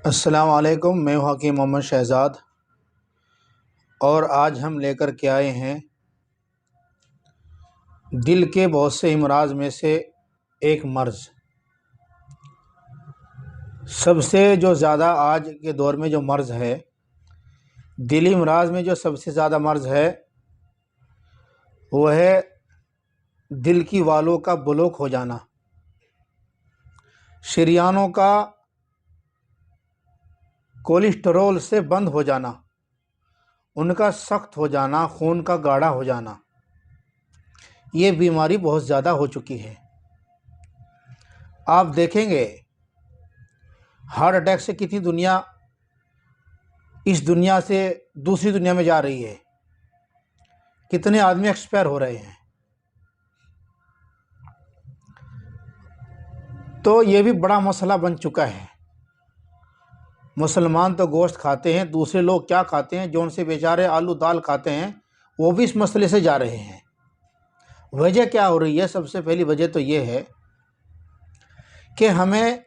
अस्सलाम वालेकुम। मैं हूं हकीम मोहम्मद शहज़ाद और आज हम लेकर के आए हैं दिल के बहुत से अमराज में से एक मर्ज़। सबसे जो ज़्यादा आज के दौर में जो मर्ज़ है, दिली अमराज में जो सबसे ज़्यादा मर्ज़ है वो है दिल की वालों का ब्लॉक हो जाना, शरियानों का कोलेस्ट्रॉल से बंद हो जाना, उनका सख्त हो जाना, खून का गाढ़ा हो जाना। ये बीमारी बहुत ज़्यादा हो चुकी है। आप देखेंगे हार्ट अटैक से कितनी दुनिया इस दुनिया से दूसरी दुनिया में जा रही है, कितने आदमी एक्सपायर हो रहे हैं। तो ये भी बड़ा मसला बन चुका है। मुसलमान तो गोश्त खाते हैं, दूसरे लोग क्या खाते हैं, जो उनसे बेचारे आलू दाल खाते हैं, वो भी इस मसले से जा रहे हैं। वजह क्या हो रही है? सबसे पहली वजह तो ये है कि हमें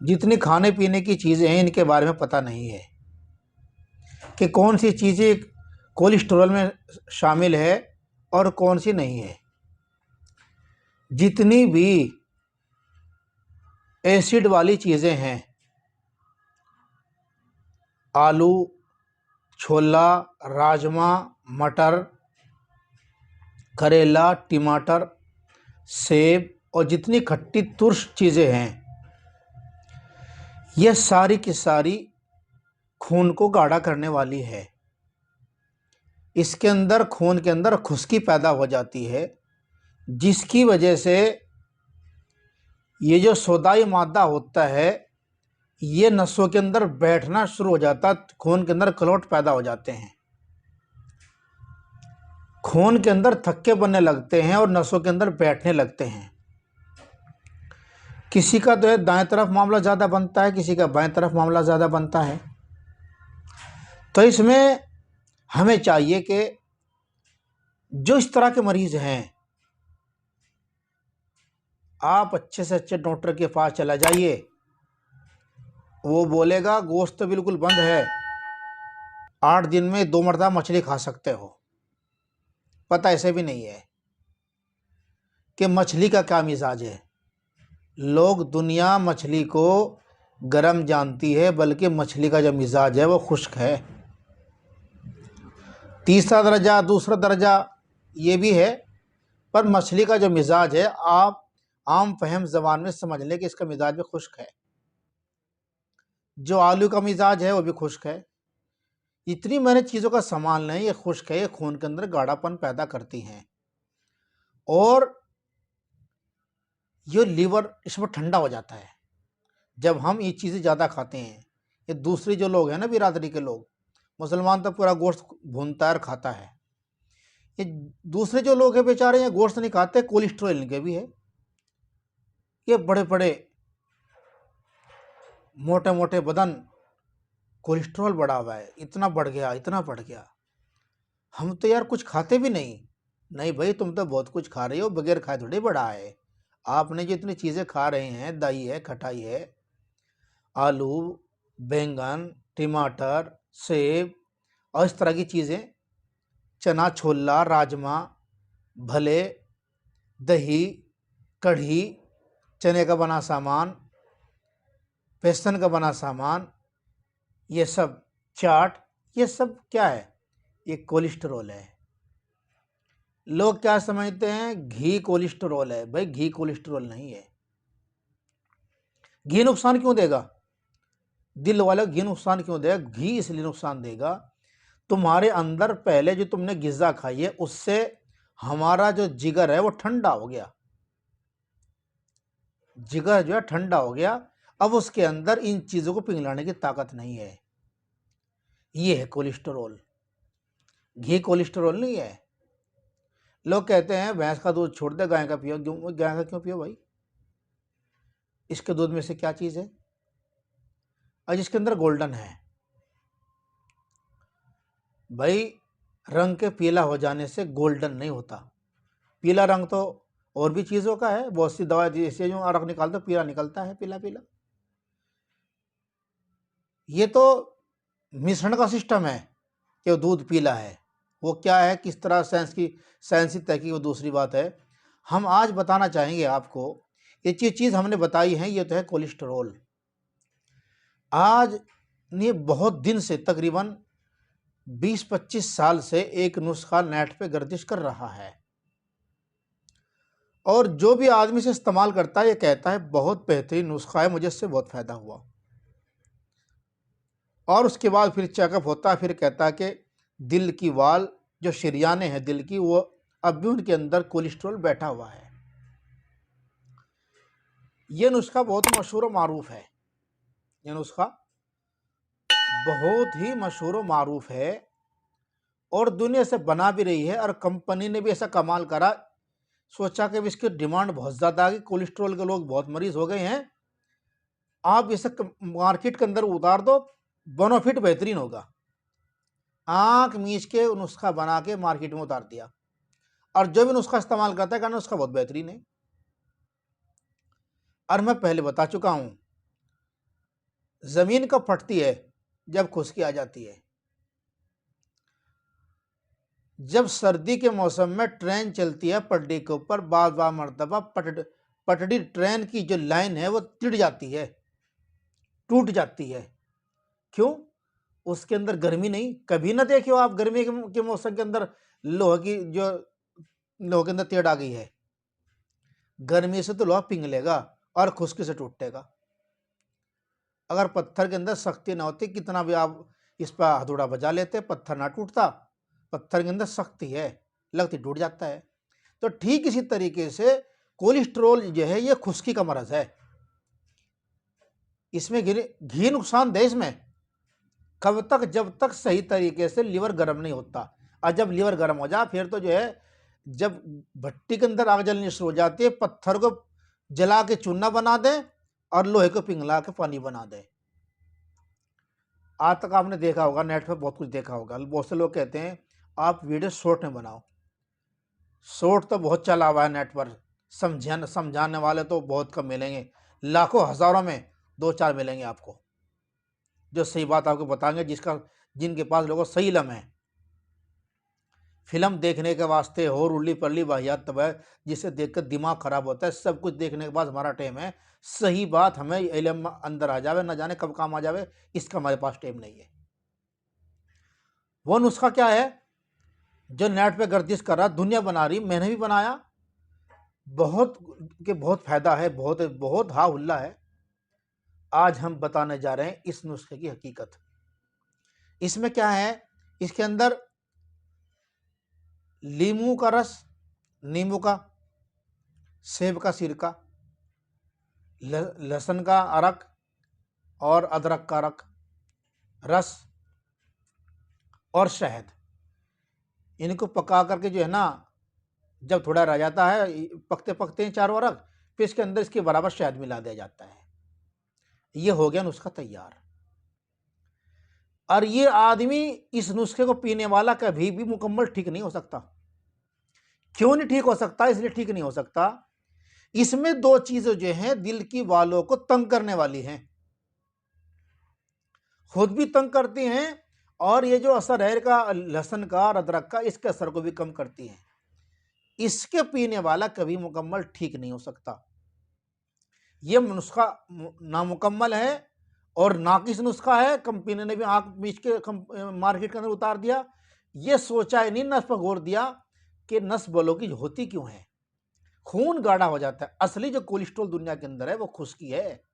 जितनी खाने पीने की चीज़ें हैं इनके बारे में पता नहीं है कि कौन सी चीज़ें कोलेस्ट्रॉल में शामिल है और कौन सी नहीं है। जितनी भी एसिड वाली चीज़ें हैं, आलू, छोला, राजमा, मटर, करेला, टमाटर, सेब और जितनी खट्टी तुर्श चीज़ें हैं, ये सारी की सारी खून को गाढ़ा करने वाली है। इसके अंदर खून के अंदर खुश्की पैदा हो जाती है, जिसकी वजह से ये जो सोदाई मादा होता है ये नसों के अंदर बैठना शुरू हो जाता, खून के अंदर क्लॉट पैदा हो जाते हैं, खून के अंदर थक्के बनने लगते हैं और नसों के अंदर बैठने लगते हैं। किसी का तो है दाएं तरफ मामला ज़्यादा बनता है, किसी का बाएं तरफ मामला ज़्यादा बनता है। तो इसमें हमें चाहिए कि जो इस तरह के मरीज़ हैं, आप अच्छे से अच्छे डॉक्टर के पास चला जाइए। वो बोलेगा गोश्त तो बिल्कुल बंद है, 8 दिन में 2 मरतबा मछली खा सकते हो। पता ऐसे भी नहीं है कि मछली का क्या मिजाज है। लोग दुनिया मछली को गर्म जानती है, बल्कि मछली का जो मिजाज है वो खुश्क है। तीसरा दर्जा, दूसरा दर्जा ये भी है, पर मछली का जो मिजाज है आप आम फहम ज़बान में समझ लें कि इसका मिजाज भी खुश्क है। जो आलू का मिजाज है वो भी खुश्क है। इतनी मैंने चीज़ों का सामान नहीं, ये खुश्क है, ये खून के अंदर गाढ़ापन पैदा करती हैं और ये लीवर इसमें ठंडा हो जाता है जब हम ये चीज़ें ज़्यादा खाते हैं। ये दूसरे जो लोग हैं ना, बिरादरी के लोग, मुसलमान तो पूरा गोश्त भूनता है और खाता है। ये दूसरे जो लोग हैं बेचारे, ये गोश्त नहीं खाते, कोलेस्ट्रॉल इनके भी है। ये बड़े बड़े मोटे मोटे बदन, कोलेस्ट्रॉल बढ़ा हुआ है, इतना बढ़ गया, इतना बढ़ गया। हम तो यार कुछ खाते भी नहीं। नहीं भाई, तुम तो बहुत कुछ खा रही हो, बगैर खाए थोड़ी बढ़ा है। आपने जो इतनी चीज़ें खा रहे हैं, दही है, खटाई है, आलू, बैंगन, टमाटर, सेब और इस तरह की चीज़ें, चना, छोला, राजमा, भले, दही, कढ़ी, चने का बना सामान, बेसन का बना सामान, ये सब चाट, ये सब क्या है? ये कोलेस्ट्रॉल है। लोग क्या समझते हैं? घी कोलेस्ट्रॉल है। भाई घी कोलेस्ट्रॉल नहीं है। घी नुकसान क्यों देगा? दिल वाला घी नुकसान क्यों देगा? घी इसलिए नुकसान देगा, तुम्हारे अंदर पहले जो तुमने ग़िज़ा खाई है उससे हमारा जो जिगर है वो ठंडा हो गया, जिगर जो है ठंडा हो गया। अब उसके अंदर इन चीज़ों को पिघलाने की ताकत नहीं है। ये है कोलेस्ट्रॉल। घी कोलेस्ट्रॉल नहीं है। लोग कहते हैं भैंस का दूध छोड़ दे, गाय का पियो। क्यों? गाय का क्यों पियो भाई? इसके दूध में से क्या चीज़ है और जिसके अंदर गोल्डन है? भाई रंग के पीला हो जाने से गोल्डन नहीं होता। पीला रंग तो और भी चीज़ों का है, बहुत सी दवा जैसे जो अरक निकालते पीला निकलता है, पीला पीला। ये तो मिश्रण का सिस्टम है कि वो दूध पीला है, वो क्या है किस तरह साइंसी तहकीक वो दूसरी बात है। हम आज बताना चाहेंगे आपको, ये चीज़ हमने बताई है, ये तो है कोलेस्ट्रॉल। आज ये बहुत दिन से तकरीबन 20-25 साल से एक नुस्खा नेट पे गर्दिश कर रहा है, और जो भी आदमी से इस्तेमाल करता है ये कहता है बहुत बेहतरीन नुस्खा है, मुझे इससे बहुत फ़ायदा हुआ। और उसके बाद फिर चेकअप होता है, फिर कहता है कि दिल की वाल जो शरियाने हैं दिल की, वो अब भी उनके अंदर कोलेस्ट्रॉल बैठा हुआ है। ये नुस्खा बहुत मशहूर व मारूफ है, ये नुस्खा बहुत ही मशहूर व मारूफ है, और दुनिया से बना भी रही है, और कंपनी ने भी ऐसा कमाल करा, सोचा कि इसकी डिमांड बहुत ज़्यादा आ गई, कोलेस्ट्रॉल के लोग बहुत मरीज हो गए हैं, आप इसे मार्केट के अंदर उतार दो, बेनिफिट बेहतरीन होगा। आंख मीच के नुस्खा बना के मार्केट में उतार दिया, और जो भी नुस्खा इस्तेमाल करता है कहना नुस्खा बहुत बेहतरीन है। और मैं पहले बता चुका हूं, जमीन कब फटती है? जब खुश्की आ जाती है। जब सर्दी के मौसम में ट्रेन चलती है पटरी के ऊपर, बार बार मरतबा पटरी ट्रेन की जो लाइन है वो टिट जाती है, टूट जाती है। क्यों? उसके अंदर गर्मी नहीं। कभी ना देखियो आप गर्मी के मौसम के अंदर लोहे की जो लोहे के अंदर टेढ़ आ गई है, गर्मी से तो लोहा पिघलेगा और खुश्की से टूटेगा। अगर पत्थर के अंदर सख्ती ना होती, कितना भी आप इस पर हथौड़ा बजा लेते, पत्थर ना टूटता। पत्थर के अंदर सख्ती है, लगती टूट जाता है। तो ठीक इसी तरीके से कोलेस्ट्रॉल जो है ये खुश्की का मरज है। इसमें घी नुकसानदेह इसमें कब तक? जब तक सही तरीके से लीवर गर्म नहीं होता। और जब लीवर गर्म हो जाए फिर तो जो है, जब भट्टी के अंदर आग जलनी शुरू हो जाती है, पत्थर को जला के चूना बना दे और लोहे को पिघला के पानी बना दे। आज तक आपने देखा होगा, नेट पे बहुत कुछ देखा होगा, बहुत से लोग कहते हैं आप वीडियो शॉर्ट में बनाओ। शॉर्ट तो बहुत चला हुआ है नेट पर, समझाने वाले तो बहुत कम मिलेंगे, लाखों हजारों में 2-4 मिलेंगे आपको जो सही बात आपको बताएंगे, जिनके पास लोगों सही इल्म है। फिल्म देखने के वास्ते हो उल्ली पल्ली वाहियात तब है, जिसे देखकर दिमाग खराब होता है। सब कुछ देखने के बाद हमारा टाइम है, सही बात हमें इल्म अंदर आ जावे, न जाने कब काम आ जावे, इसका हमारे पास टाइम नहीं है। वो नुस्खा क्या है जो नेट पे गर्दिश कर रहा, दुनिया बना रही, मैंने भी बनाया, बहुत फायदा है, बहुत बहुत हा हुल्ला है। आज हम बताने जा रहे हैं इस नुस्खे की हकीकत। इसमें क्या है? इसके अंदर लीमू का रस, नींबू का, सेब का सिरका, लहसुन का अरक और अदरक का अरक रस और शहद, इनको पका करके जो है ना, जब थोड़ा रह जाता है, पकते पकते हैं चारों अरक, फिर इसके अंदर इसके बराबर शहद मिला दिया जाता है। ये हो गया नुस्खा तैयार। और ये आदमी इस नुस्खे को पीने वाला कभी भी मुकम्मल ठीक नहीं हो सकता। क्यों नहीं ठीक हो सकता? इसलिए ठीक नहीं हो सकता, इसमें दो चीजें जो हैं दिल की वालों को तंग करने वाली हैं, खुद भी तंग करती हैं, और ये जो असर है का लहसुन का और अदरक का, इसके असर को भी कम करती हैं। इसके पीने वाला कभी मुकम्मल ठीक नहीं हो सकता। ये नुस्खा नामुकम्मल है और नाकिस नुस्खा है। कंपनी ने भी आंख बीच के मार्केट के अंदर उतार दिया। ये सोचा ही नहीं, नस पर गौर दिया कि नस बलों की होती क्यों है, खून गाढ़ा हो जाता है। असली जो कोलेस्ट्रॉल दुनिया के अंदर है वो खुश्की है।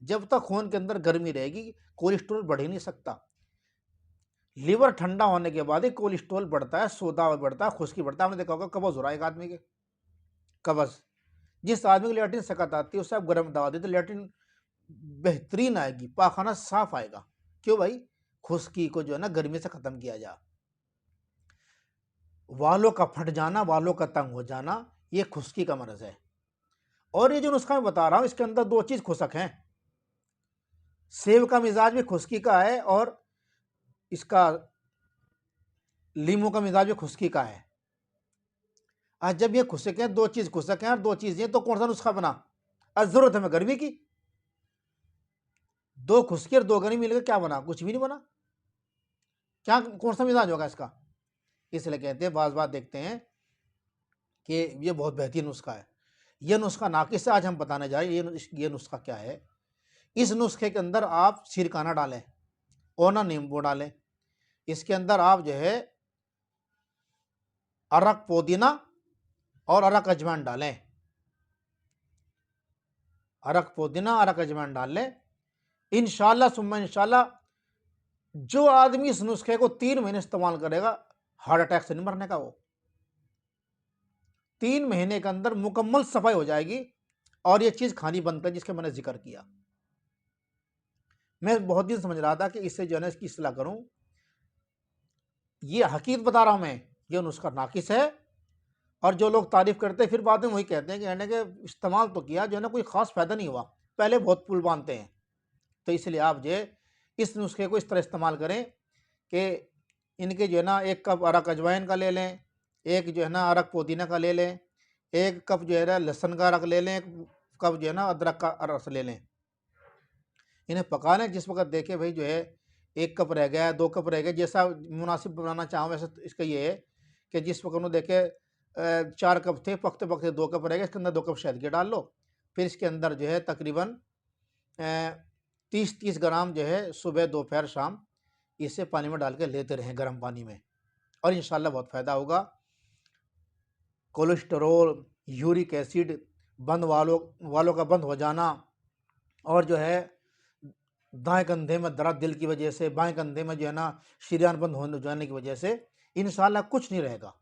जब तक खून के अंदर गर्मी रहेगी कोलेस्ट्रॉल बढ़ ही नहीं सकता। लीवर ठंडा होने के बाद ही कोलेस्ट्रॉल बढ़ता है, सोदा बढ़ता है, खुश्की बढ़ता है। आपने देखा होगा कब्ज हो रहा है एक आदमी के, कब्ज, जिस आदमी को लेटरिन सकत आती है उससे आप गर्म दवा दे तो लेटरिन बेहतरीन आएगी, पाखाना साफ आएगा। क्यों भाई? खुश्की को जो है ना गर्मी से खत्म किया जा। वालों का फट जाना, वालों का तंग हो जाना, ये खुश्की का मरज है। और ये जो नुस्खा मैं बता रहा हूं इसके अंदर दो चीज खुशक हैं। सेब का मिजाज भी खुश्की का है और इसका लीमू का मिजाज भी खुश्की का है। आज जब ये खुशक है, दो चीज खुशक है और दो चीज ये, तो कौन सा नुस्खा बना? आज जरूरत है हमें गर्मी की, दो खुशकी और दो गर्मी मिलकर क्या बना? कुछ भी नहीं बना। क्या कौन सा मिजाज होगा इसका? इसलिए कहते हैं बात देखते हैं कि ये बहुत बेहतरीन नुस्खा है। ये नुस्खा नाकिस से आज हम बताने जा रहे हैं। ये नुस्खा क्या है? इस नुस्खे के अंदर आप सिरकाना डालें और ना नींबू डालें। इसके अंदर आप जो है अरक पुदीना और अरक अजवाइन डालें। अरक पुदीना अरक अजवाइन डाल लें। इंशाल्लाह सुम्मा इंशाल्लाह जो आदमी इस नुस्खे को 3 महीने इस्तेमाल करेगा, हार्ट अटैक से नहीं मरने का। वो 3 महीने के अंदर मुकम्मल सफाई हो जाएगी। और ये चीज खानी बंद कर जिसके मैंने जिक्र किया। मैं बहुत दिन समझ रहा था कि इससे जो है ना इसकी इस्लाह करूं। ये हकीकत बता रहा हूं मैं, ये नुस्खा नाकिस है। और जो लोग तारीफ करते हैं फिर बाद में वही कहते हैं कि यानी कि इस्तेमाल तो किया, जो है ना कोई खास फायदा नहीं हुआ, पहले बहुत पुल बांधते हैं। तो इसलिए आप जो है इस नुस्खे को इस तरह इस्तेमाल करें कि इनके जो है ना 1 कप अरक अजवाइन का ले लें, एक जो है ना अरक पुदीना का ले लें, 1 कप जो है ना लहसुन का अरक ले लें, 1 कप जो है ना अदरक का रस ले लें। इन्हें पका लें। जिस वक्त देखें भाई जो है 1 कप रह गया है, 2 कप रह गया, जैसा मुनासिब बनाना चाहो वैसे। तो इसका ये है कि जिस वक्त उन्होंने देखे 4 कप थे, पकते पकते 2 कप रह गए, इसके अंदर 2 कप शहद के डाल लो। फिर इसके अंदर जो है तकरीबन 30 ग्राम जो है सुबह दोपहर शाम इसे पानी में डाल के लेते रहें, गर्म पानी में, और इंशाल्लाह बहुत फ़ायदा होगा। कोलेस्टेरोल, यूरिक एसिड बंद वालों का बंद हो जाना, और जो है दाएं कंधे में दर्द दिल की वजह से, बाएं कंधे में जो है ना शरीयान बंद होने जाने की वजह से, इंशाल्लाह कुछ नहीं रहेगा।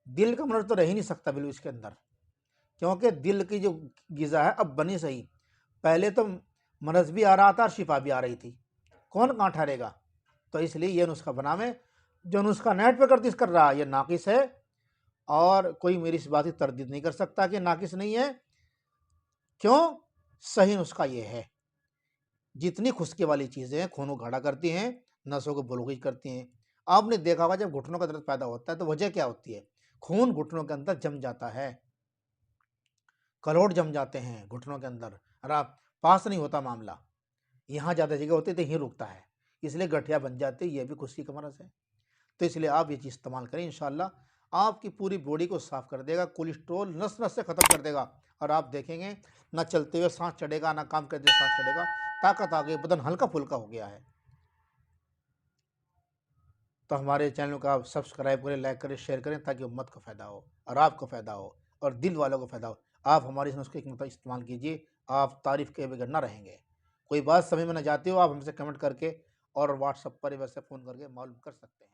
दिल का मर्ज तो रह ही नहीं सकता बिल्कुल इसके अंदर, क्योंकि दिल की जो ग़िज़ा है अब बनी सही। पहले तो मरज भी आ रहा था और शिफा भी आ रही थी, कौन कहाँ ठहरेगा? तो इसलिए ये नुस्खा बनावे। जो नुस्खा नेट पर गर्दिश कर रहा है ये नाकिस है, और कोई मेरी इस बात की तरदीद नहीं कर सकता कि नाकिस नहीं है। क्यों? सही नुस्खा ये है। जितनी खुश्की वाली चीज़ें हैं खून को गाढ़ा करती हैं, नसों को बलूगीज करती हैं। आपने देखा होगा जब घुटनों का दर्द पैदा होता है तो वजह क्या होती है? खून घुटनों के अंदर जम जाता है, करोड़ जम जाते हैं घुटनों के अंदर, और आप पास नहीं होता मामला। यहाँ ज़्यादा जगह होती है तो यहीं रुकता है, इसलिए गठिया बन जाती है। ये भी खुश्की का मरज है। तो इसलिए आप ये चीज़ इस्तेमाल करें, इंशाल्लाह आपकी पूरी बॉडी को साफ़ कर देगा, कोलेस्ट्रॉल नस नस से ख़त्म कर देगा। और आप देखेंगे ना चलते हुए सांस चढ़ेगा, ना काम करते हुए सांस चढ़ेगा, ताकत आ गई, बदन हल्का फुल्का हो गया है। तो हमारे चैनल को आप सब्सक्राइब करें, लाइक करें, शेयर करें, ताकि उम्मत को फ़ायदा हो और आपको फ़ायदा हो और दिल वालों को फ़ायदा हो। आप हमारे इस नुस्खे का इस्तेमाल कीजिए, आप तारीफ़ के बगैर ना रहेंगे। कोई बात समझ में ना जाती हो, आप हमसे कमेंट करके और व्हाट्सएप पर वैसे फ़ोन करके मालूम कर सकते हैं।